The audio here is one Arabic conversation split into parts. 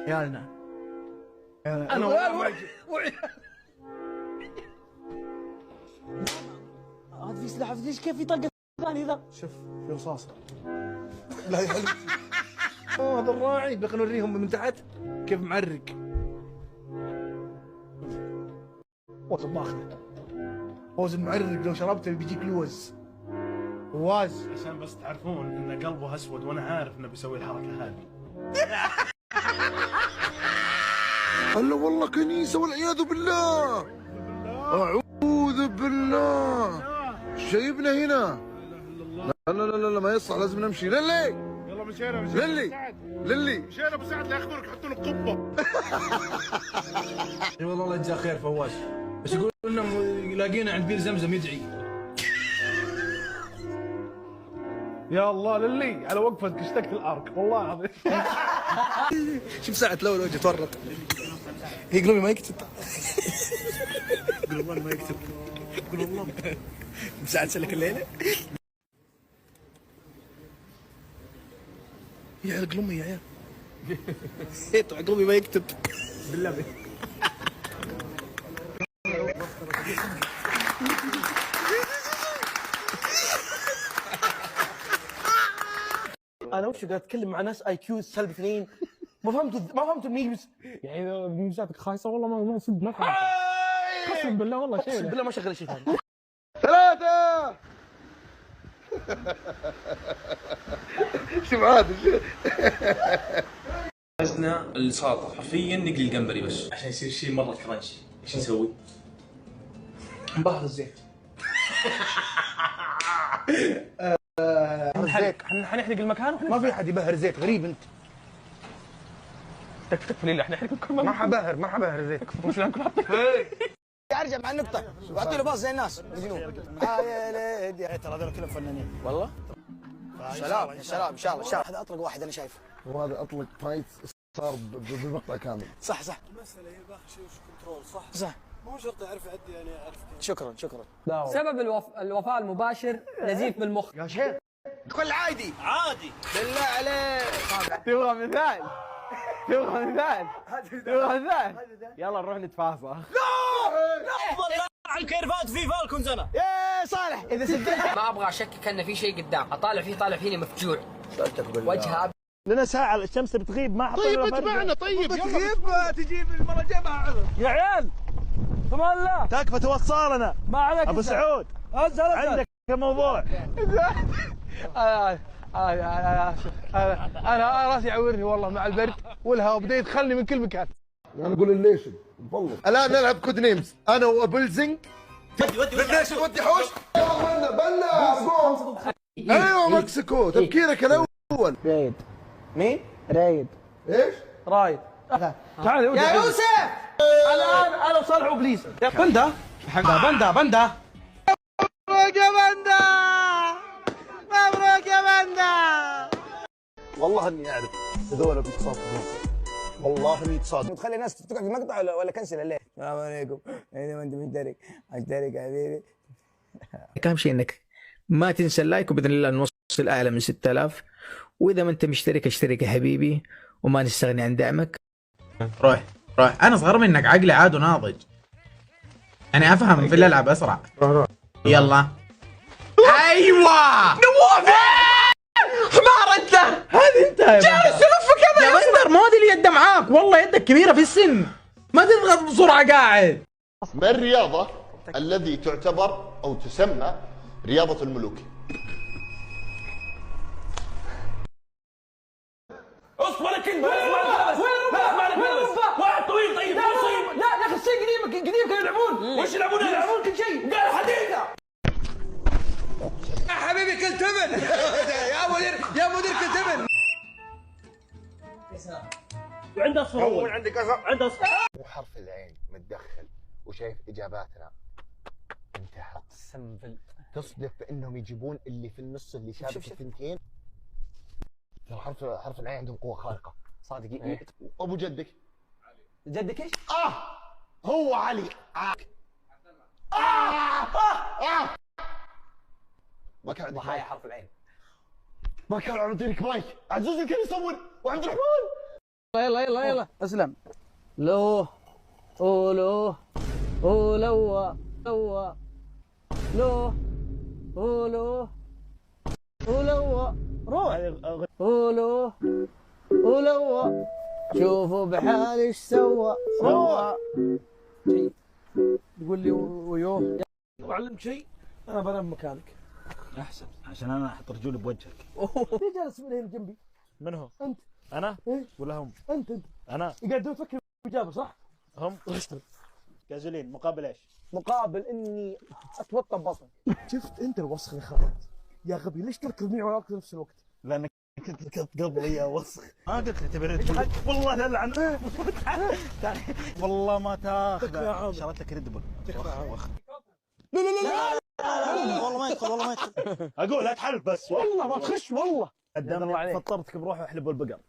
يالنا انا والله هذا في سلاح، ليش كيف في طلقه ثانيه ذا؟ شوف في رصاصه. لا يا حلو. هذا الراعي بقى نوريهم من تحت كيف معرق. وزن ماخذه، وزن معرق، لو شربته بيجيك لوز واز. عشان بس تعرفون ان قلبه اسود وانا عارف انه بيسوي الحركه هذه. هلا والله كنيسة والعياذ بالله. أعوذ بالله. شايبنا هنا. لا لا لا لا ما يصح، لازم نمشي. للي يلا مشينا للي مشينا ابو سعد لا ياخذونك يحطون قبه. اي والله الله يجزاه خير فواز، بس يقول انهم لاقينا عند بير زمزم يدعي. يا الله للي على وقفتك اشتقت الارك والله العظيم. شوف ساعة لو وجه تورط. هي قلوبي ما يكتب. قول والله ما يكتب. قول والله. ساعة سلك الليلة. يا عيال قلوبي يا عيال. طلع قلوبي ما يكتب. بالله. انا وش قاعد اتكلم مع ناس اي كيو سالب 2، ما فهمت الميمز. يعني ميمزاتك خايسه والله ما صدق ما فهمت. قسم بالله والله شيء. اقسم بالله ما شغل شيء ثاني. 3. شوف هذا جهزنا السلطه، حرفيا نقلي الجمبري بس عشان يصير شيء مره كرانشي. ايش نسوي؟ نبهر الزيت. حنحرق المكان. ما في احد يبهر زيت، غريب انت. تكفى لله احنا نحرق الكل. ما حبهر زيت. مش نكون حاطين. ارجع مع النقطة واعطي له باص زي الناس الجنوب. يا ليدي ترى هذول كلهم فنانين والله سلام يا سلام ان شاء الله. هذا اطلق واحد انا شايفه. وهذا أطلق فايت صار بمقطع كامل. صح المسألة هي باخذ شيء وش كنترول صح. مو شرط يعرف يأدي، يعني يعرف كيف. شكرا سبب الوفاء المباشر نزيف بالمخ. يا شيخ كل عادي بالله عليك. تبغى مثال يلا نروح نتفاصل. على الكيرفات في فالكونز انا. يا صالح اذا سجلت ما ابغى اشكك ان في شيء قدام، اطالع فيه طالع فيني مفجوع. وجهه لنا ساعة الشمس بتغيب ما حطينا. طيب اتبعنا. طيب يلا تجيب المرة الجاية مع عذر. يا عيال ثم الله تكفى توصلنا. ما عليك ابو سعود. انزل عندك موضوع. انا راسي يعورني والله مع البرد والهواء بدا يدخلني من كل مكان. أنا أقول الليشن نفلص. الآن نلعب كود نيمز أنا وأبلزنج. الليشن ودي حوش. بلا أيوة مكسيكو. تفكيرك الأول. رايد مين؟ رايد إيش؟ رايد. تعال يا يوسف الان انا وصالح وبليس. بندا بندا. مبروك يا بندا. والله اني اعرف هذول بيتصادمون. والله اني تصادم. تخلي الناس تقعد في المقطع ولا كنسل الليل. السلام عليكم. اذا انت مشترك يا حبيبي. اهم شيء انك ما تنسى اللايك، وباذن الله نوصل اعلى من 6000. واذا ما انت مشترك اشترك يا حبيبي، وما نستغني عن دعمك. روح انا اصغر منك، عقلي عاد وناضج، يعني افهم في الالعاب اسرع. يلا ايوه نواف حمار انت. هذه انت جالس تلف كذا يا بندر. ما ادري اليد معاك والله، يدك كبيره في السن، ما تضغط بسرعه قاعد. ما الرياضة الذي تعتبر أو تسمى رياضة الملوك؟ اصبر كلمة. واحد طويل. طيب لا خلصي قديم كانوا يلعبون. وش يلعبون؟ يلعبون كل شيء. قال حديثة. يا حبيبي كل تمن. يا مدير كل تمن. وعنده اصفر. هون عندك عنده اصفر. وحرف العين متدخل وشايف إجاباتنا انتهى. اقسم بالله تصدق بأنهم يجيبون اللي في النص اللي شابك الثنتين. حرف العين عندهم قوة خارقة. صادق. أبو جدك جدك ايش؟ هو علي. ما كان عندك ضحايا مايك. حرف العين. ما كان عندك مايك. عزوز كان يصور وعبد الرحمن يلا يلا يلا اسلم. لو ولو ولو لو لو ولو ولو روح ولو ولو شوفوا بحالي ايش سوى روح. يقول لي ويوه وأعلمك شيء، أنا بنام مكانك. احسن عشان انا احط رجولي بوجهك. ليه جالس من هنا جنبي؟ من هو؟ أنت. انا؟ إيه؟ ولا هم؟ أنت انا؟ قاعد تفكر بالإجابة صح؟ هم؟ جازولين مقابل ايش؟ مقابل اني اتوطى ببطن. شفت أنت الوسخ اللي خربت يا غبي، ليش تركض معي وأنا في نفس الوقت؟ لانك كنت تقضي يا وسخ. ما قلت لك تبي ريد والله لا لعن. والله ما تاخذ. شريت لك ريد بول. لا لا لا لا والله ما يدخل والله ما يدخل. اقول لا تحلف بس والله ما تخش والله. قدامي فطرتك بروحي احلب البقر.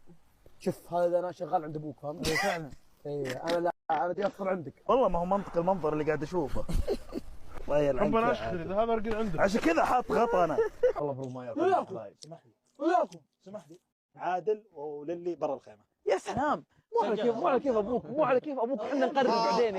شوف هذا انا شغال عند ابوك فهمت؟ اي فعلا. اي انا لا انا بدي ادخل عندك. والله ما هو منطق المنظر اللي قاعد اشوفه. الله يلعنك. ربنا اشكر اذا هذا رقد عندك. عشان كذا حاط غطا انا. الله بالله ما ياكل. وياكم سمح لي وياكم سمح لي. عادل وللي برا الخيمه. يا سلام. مو على كيف ابوك، مو على كيف ابوك، احنا نقرر بعدين.